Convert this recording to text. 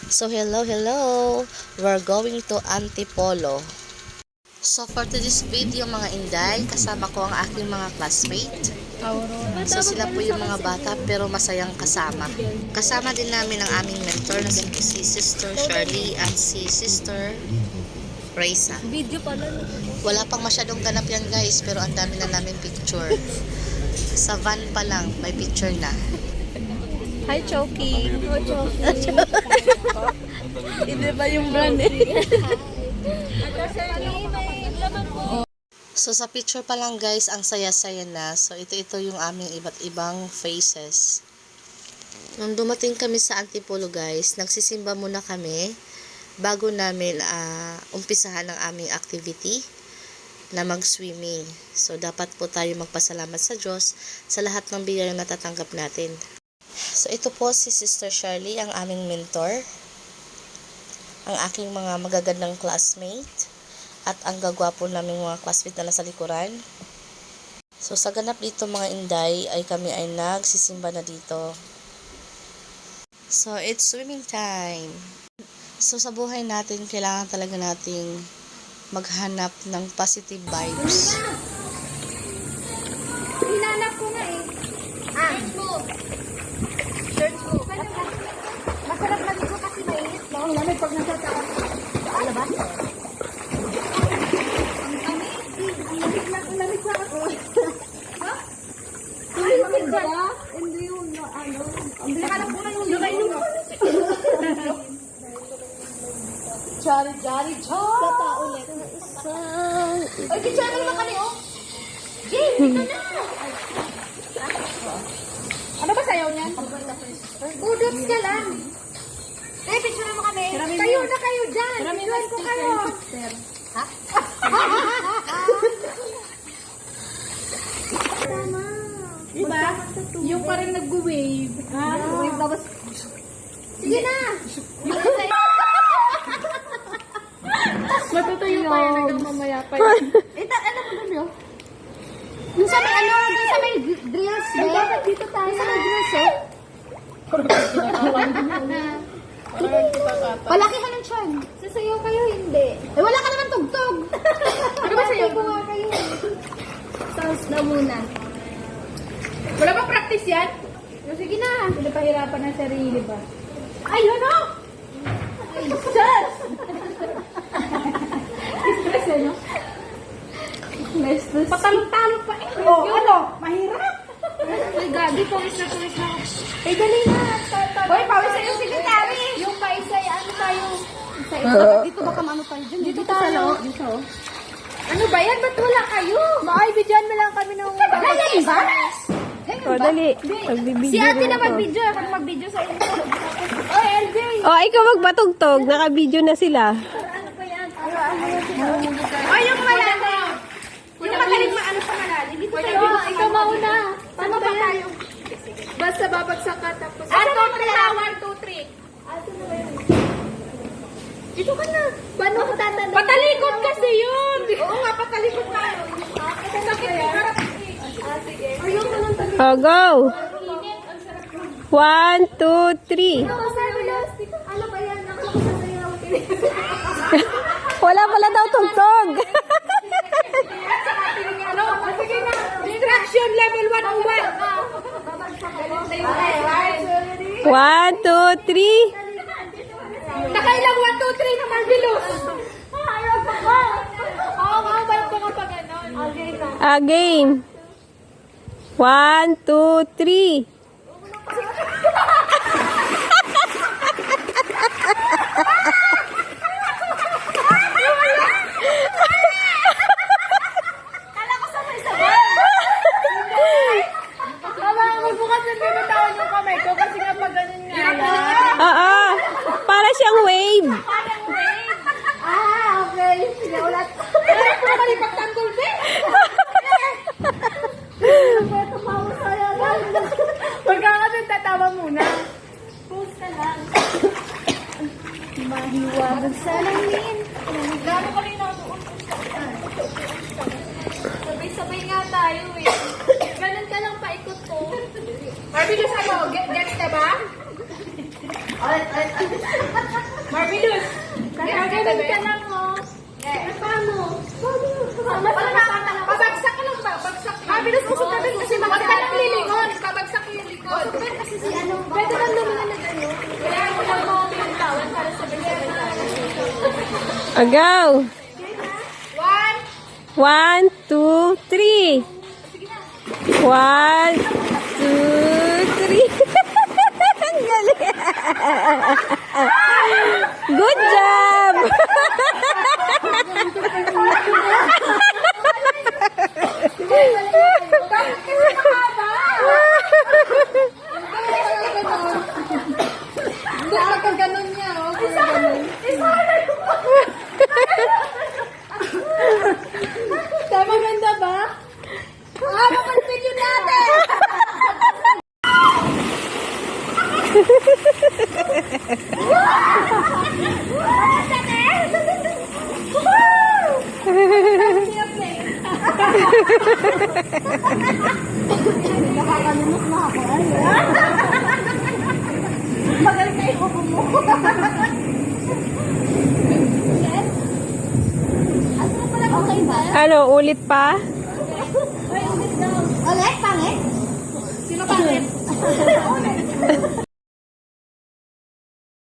So hello, we're going to Antipolo. So for today's video mga inday, kasama ko ang aking mga classmate. So sila po yung mga bata pero masayang kasama. Kasama din namin ang aming mentor na si Sister Shirley at si Sister Raisa. Video pala. Wala pang masyadong ganap yan guys, pero ang dami na namin picture. Sa van pa lang, may picture na. Hi, Choki. Hi, Choki. Hindi ba yung brand eh? So sa picture pa lang guys, ang saya-saya na. So ito yung aming iba't ibang faces. Nung dumating kami sa Antipolo guys, nagsisimba muna kami bago namin umpisahan ang aming activity na mag-swimming. So dapat po tayo magpasalamat sa Diyos sa lahat ng biyaya na natatanggap natin. So ito po si Sister Shirley, ang aming mentor, ang aking mga magagandang classmate, at ang gagwapo naming mga classmate na nasa likuran. So sa ganap dito mga inday ay kami ay nagsisimba na dito. So it's swimming time. So sa buhay natin, kailangan talaga nating maghanap ng positive vibes. Hinanap ko nga eh. Shirts mo. Masarap maligo kasi mainit. Ang lamig pag nasa taas. Alabas. Ang lamig na ako. Ha? Lamig ba? Hindi yun. Nakalap ko na yung lagay nyo. Jari, Sata ulit. Ay, kichara naman kami, oh. Game, ito na. Ano ba sayaw niyan? Udots ka lang. Eh, picture mo kami. Kayo na kayo dyan. Picturean ko kayo. Ha? Tama. Diba? Yung parang nag-wave. Ha? Wave tapos. Sige na. Matutuyo pa yan hanggang mamaya pa yan. Ito, ano mo doon yun? Yung sa may yung sa may drills, eh. Bakit dito tayo? Sa may drills, eh. Palaki ka ng tiyan. Sasayaw kayo, hindi. Eh, wala ka naman tugtog. Ano ba sayaw? Kuha kayo. Sounds na muna. Wala bang practice yan? Sige na. Hindi pahirapan ng sarili ba? Ayun, no? Ay, sus! Stress, eh, no? Patalong-talong pa eh. Oh, ano? Mahirap. Ay, gabi, pawis na. Eh, dali na. Hoy, pawis na yung secretary. Yung paisay, ano tayo? Dito baka ano tayo dyan? Dito tayo. Dito. Ano ba yan? Ba't wala kayo? Ay, bidyan mo lang kami ng... Dali ba? O, dali. Magbibideo Si ate na ako. mag-video. Ako mag-video sa inyo. Oh, LJ. O, ikaw magbatugtog. Naka-video na sila. Ano ba yan? Ay, yung malalim. Yung magaling maano sa malalim. Dito tayo. Ikaw mauna. Paano ba tayo? Basta babagsak ka tapos. 1, 2, 3. Ato na ba yun? Dito ka na. Paano ako tatanong? Patalikod kasi yun. Oo nga, patalikod tayo. Sakit yung harap. Sige. Ayun mo lang talikod. O, go. 1, 2, 3. Ano ba yan? Ako lang sasayaw. Wala pala daw tugtog. Sige na. Distraction level 101. 1, 2, 3. Nakailang 1, 2, 3 na Marvelous. Ayaw pa ko. Oo, balik ko nga pa ganon. Again. 1, 2, 3. Kala ko sabay-sabay. Tama, magbukas ng binitawan yung kamay ko kasi nga pag ganun nga yan. Oo. Para siyang wave. Parang wave. Okay. Sige, ulat. Pero ko naman ipagtanggol din. Pagka kasi tatawa muna. Post ka lang. Mahiwagan sa langin. Gano'n ka rin ako. Sabay-sabay nga tayo eh. Ganun ka lang paikot ko. Marvelous ano? Gets ka ba? Ay. Ganun ka lang, oh. Paano? Pabagsak ka lang ba? Bagsak. Bilis usok ka din kasi huwag ka lang lilingon. Pabagsak yung likod. Kasi si ano, pwede lang naman na nag-ano. Kaya ako lang mo yung tawag para sabay-sabay tayo. Agaw. 1, 1, 2, 3. 1, 2, 3. Ang galing. Good job. Kapag ganun niya, oh. Tama, ganda ba? Mapansin yun natin! Nakakalimot na ako. Magaling na yung mo. Asa mo pala okay ba? Ano, ulit pa? Ulit, pangit? Sino pangit?